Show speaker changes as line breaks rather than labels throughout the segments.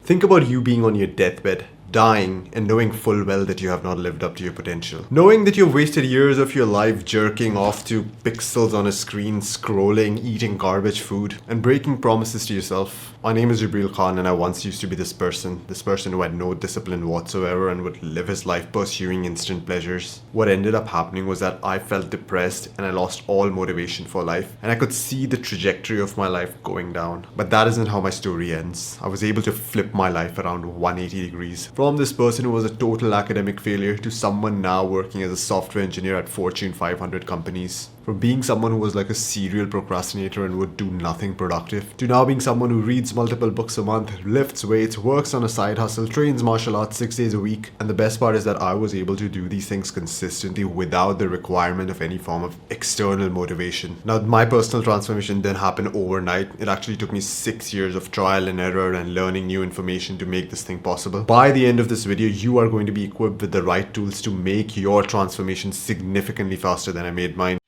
Think about you being on your deathbed, dying, and knowing full well that you have not lived up to your potential. Knowing that you've wasted years of your life jerking off to pixels on a screen, scrolling, eating garbage food, and breaking promises to yourself. My name is Jibreal Khan, and I once used to be this person who had no discipline whatsoever and would live his life pursuing instant pleasures. What ended up happening was that I felt depressed and I lost all motivation for life, and I could see the trajectory of my life going down. But that isn't how my story ends. I was able to flip my life around 180 degrees. From this person who was a total academic failure to someone now working as a software engineer at Fortune 500 companies. From being someone who was like a serial procrastinator and would do nothing productive, to now being someone who reads multiple books a month, lifts weights, works on a side hustle, trains martial arts 6 days a week. And the best part is that I was able to do these things consistently without the requirement of any form of external motivation. Now, my personal transformation didn't happen overnight. It actually took me 6 years of trial and error and learning new information to make this thing possible. By the end of this video, you are going to be equipped with the right tools to make your transformation significantly faster than I made mine.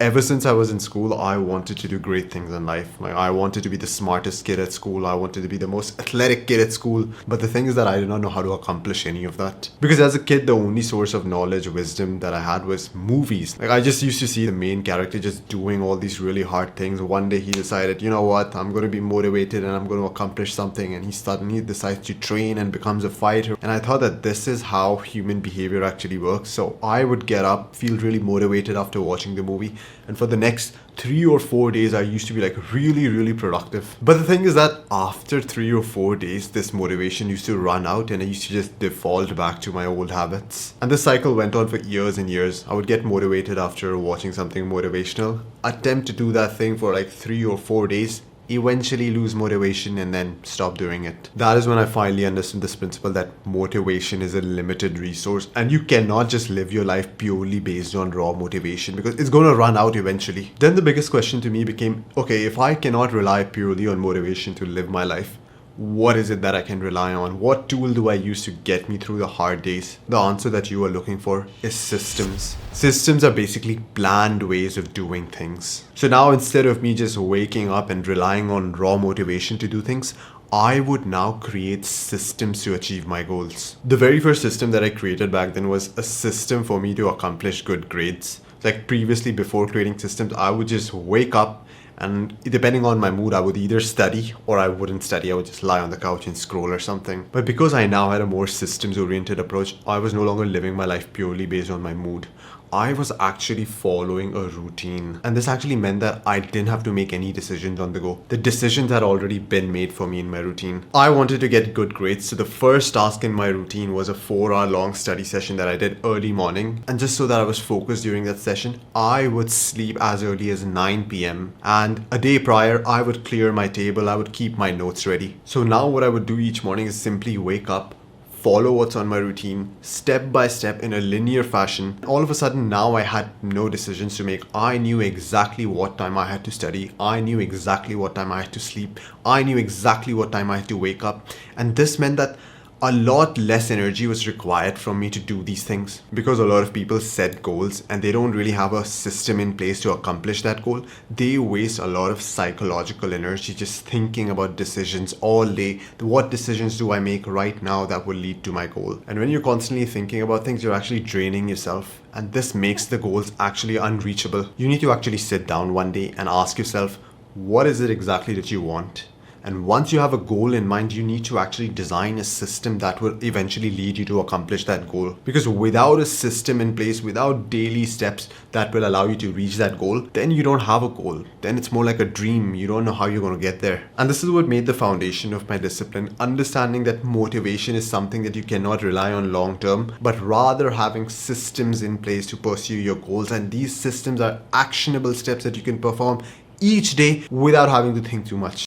Ever since I was in school, I wanted to do great things in life. Like, I wanted to be the smartest kid at school. I wanted to be the most athletic kid at school. But the thing is that I did not know how to accomplish any of that. Because as a kid, the only source of knowledge, wisdom that I had was movies. Like, I just used to see the main character just doing all these really hard things. One day he decided, you know what, I'm going to be motivated and I'm going to accomplish something. And he suddenly decides to train and becomes a fighter. And I thought that this is how human behavior actually works. So I would get up, feel really motivated after watching the movie. And for the next 3 or 4 days, I used to be like really productive. But the thing is that after 3 or 4 days, this motivation used to run out and I used to just default back to my old habits. And this cycle went on for years and years. I would get motivated after watching something motivational, attempt to do that thing for like 3 or 4 days, eventually lose motivation and then stop doing it. That is when I finally understood this principle that motivation is a limited resource and you cannot just live your life purely based on raw motivation because it's going to run out eventually. Then the biggest question to me became, okay, if I cannot rely purely on motivation to live my life, what is it that I can rely on? What tool do I use to get me through the hard days? The answer that you are looking for is systems. Systems are basically planned ways of doing things. So now instead of me just waking up and relying on raw motivation to do things, I would now create systems to achieve my goals. The very first system that I created back then was a system for me to accomplish good grades. Like previously, before creating systems, I would just wake up and depending on my mood, I would either study or I wouldn't study. I would just lie on the couch and scroll or something. But because I now had a more systems-oriented approach, I was no longer living my life purely based on my mood. I was actually following a routine. And this actually meant that I didn't have to make any decisions on the go. The decisions had already been made for me in my routine. I wanted to get good grades, so the first task in my routine was a 4-hour long study session that I did early morning. And just so that I was focused during that session, I would sleep as early as 9 p.m. And a day prior, I would clear my table, I would keep my notes ready. So now what I would do each morning is simply wake up, follow what's on my routine, step by step in a linear fashion. All of a sudden now I had no decisions to make. I knew exactly what time I had to study. I knew exactly what time I had to sleep. I knew exactly what time I had to wake up. And this meant that a lot less energy was required from me to do these things. Because a lot of people set goals and they don't really have a system in place to accomplish that goal, they waste a lot of psychological energy just thinking about decisions all day. What decisions do I make right now that will lead to my goal? And when you're constantly thinking about things, you're actually draining yourself. And this makes the goals actually unreachable. You need to actually sit down one day and ask yourself, what is it exactly that you want? And once you have a goal in mind, you need to actually design a system that will eventually lead you to accomplish that goal. Because without a system in place, without daily steps that will allow you to reach that goal, then you don't have a goal. Then it's more like a dream. You don't know how you're going to get there. And this is what made the foundation of my discipline, understanding that motivation is something that you cannot rely on long term, but rather having systems in place to pursue your goals. And these systems are actionable steps that you can perform each day without having to think too much.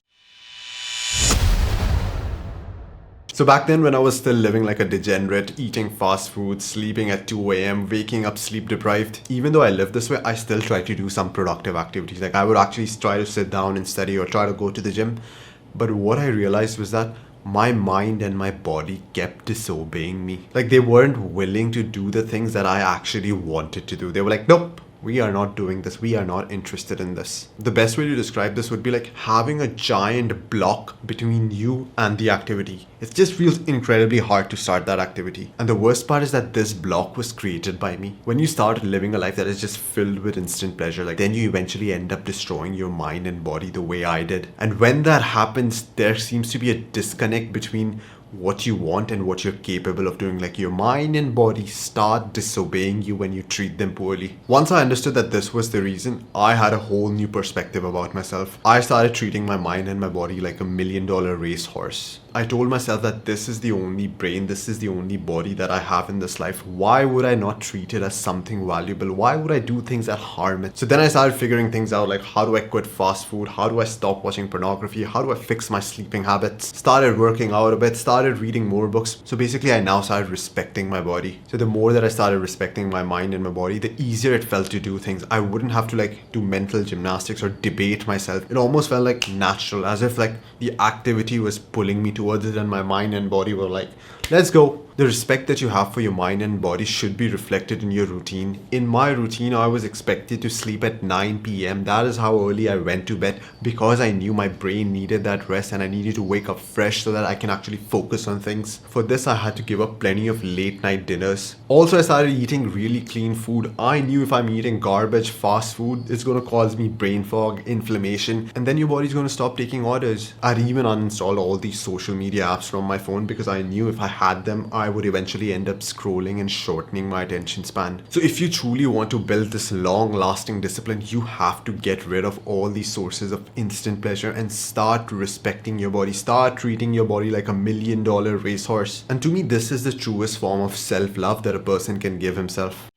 So back then when I was still living like a degenerate, eating fast food, sleeping at 2 a.m., waking up sleep deprived, even though I lived this way, I still tried to do some productive activities. Like I would actually try to sit down and study or try to go to the gym. But what I realized was that my mind and my body kept disobeying me. Like they weren't willing to do the things that I actually wanted to do. They were like, nope, we are not doing this. We are not interested in this. The best way to describe this would be like having a giant block between you and the activity. It just feels incredibly hard to start that activity. And the worst part is that this block was created by me. When you start living a life that is just filled with instant pleasure, like then you eventually end up destroying your mind and body the way I did. And when that happens, there seems to be a disconnect between what you want and what you're capable of doing. Like your mind and body start disobeying you when you treat them poorly. Once I understood that this was the reason, I had a whole new perspective about myself. I started treating my mind and my body like a $1 million racehorse. I told myself that this is the only brain, this is the only body that I have in this life. Why would I not treat it as something valuable? Why would I do things that harm it? So then I started figuring things out, like how do I quit fast food? How do I stop watching pornography? How do I fix my sleeping habits? Started working out a bit, started reading more books. So basically I now started respecting my body. So the more that I started respecting my mind and my body, the easier it felt to do things. I wouldn't have to like do mental gymnastics or debate myself. It almost felt like natural, as if like the activity was pulling me towards it and my mind and body were like, let's go. The respect that you have for your mind and body should be reflected in your routine. In my routine, I was expected to sleep at 9 p.m. That is how early I went to bed, because I knew my brain needed that rest and I needed to wake up fresh so that I can actually focus on things. For this, I had to give up plenty of late night dinners. Also, I started eating really clean food. I knew if I'm eating garbage, fast food, it's going to cause me brain fog, inflammation, and then your body's going to stop taking orders. I'd even uninstalled all these social media apps from my phone because I knew if I had them, I would eventually end up scrolling and shortening my attention span. So if you truly want to build this long-lasting discipline, you have to get rid of all these sources of instant pleasure and start respecting your body. Start treating your body like a $1 million racehorse. And to me, this is the truest form of self-love that a person can give himself.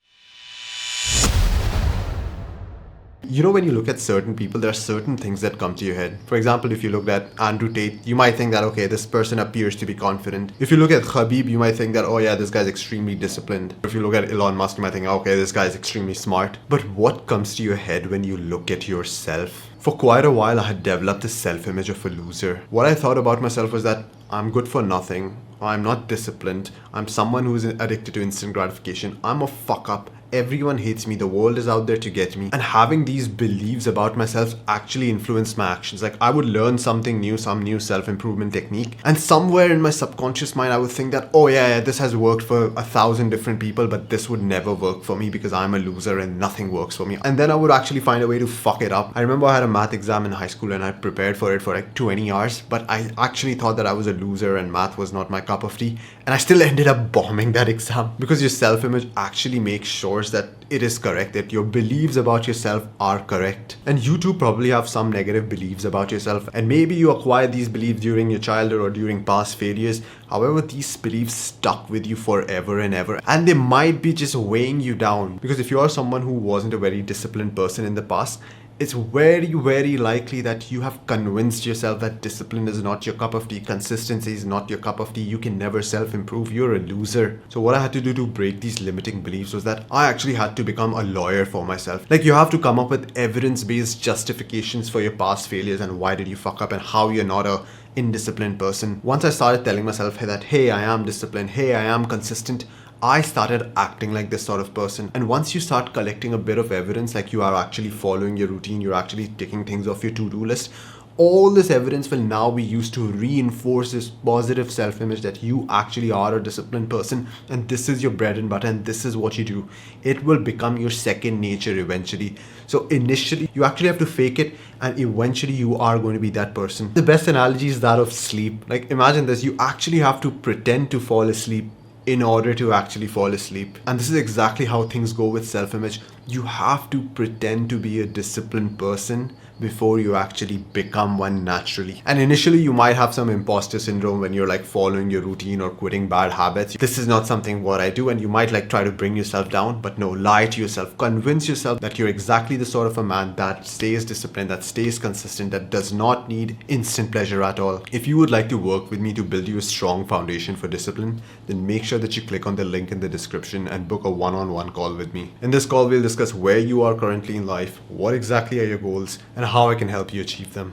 You know, when you look at certain people, there are certain things that come to your head. For example, if you looked at Andrew Tate, you might think that, okay, this person appears to be confident. If you look at Khabib, you might think that, oh yeah, this guy's extremely disciplined. If you look at Elon Musk, you might think, okay, this guy's extremely smart. But what comes to your head when you look at yourself? For quite a while, I had developed a self-image of a loser. What I thought about myself was that I'm good for nothing. I'm not disciplined. I'm someone who's addicted to instant gratification. I'm a fuck up. Everyone hates me. The world is out there to get me. And having these beliefs about myself actually influenced my actions. Like I would learn something new, some new self-improvement technique. And somewhere in my subconscious mind, I would think that, oh yeah, this has worked for 1,000 different people, but this would never work for me because I'm a loser and nothing works for me. And then I would actually find a way to fuck it up. I remember I had a math exam in high school and I prepared for it for like 20 hours, but I actually thought that I was a loser and math was not my cup of tea. And I still ended up bombing that exam because your self-image actually makes sure that it is correct, that your beliefs about yourself are correct. And you too probably have some negative beliefs about yourself, and maybe you acquired these beliefs during your childhood or during past failures. However, these beliefs stuck with you forever and ever, and they might be just weighing you down, because if you are someone who wasn't a very disciplined person in the past, it's very, very likely that you have convinced yourself that discipline is not your cup of tea, consistency is not your cup of tea, you can never self-improve, you're a loser. So what I had to do to break these limiting beliefs was that I actually had to become a lawyer for myself. Like you have to come up with evidence-based justifications for your past failures and why did you fuck up and how you're not a indisciplined person. Once I started telling myself that, hey, I am disciplined, hey, I am consistent, I started acting like this sort of person. And once you start collecting a bit of evidence, like you are actually following your routine, you're actually taking things off your to-do list, all this evidence will now be used to reinforce this positive self-image that you actually are a disciplined person and this is your bread and butter and this is what you do. It will become your second nature eventually. So initially, you actually have to fake it and eventually you are going to be that person. The best analogy is that of sleep. Like imagine this, you actually have to pretend to fall asleep in order to actually fall asleep. And this is exactly how things go with self-image. You have to pretend to be a disciplined person before you actually become one naturally. And initially you might have some imposter syndrome when you're like following your routine or quitting bad habits. This is not something what I do, and you might like try to bring yourself down, but no, lie to yourself. Convince yourself that you're exactly the sort of a man that stays disciplined, that stays consistent, that does not need instant pleasure at all. If you would like to work with me to build you a strong foundation for discipline, then make sure that you click on the link in the description and book a one-on-one call with me. In this call, we'll discuss where you are currently in life, what exactly are your goals, and how I can help you achieve them.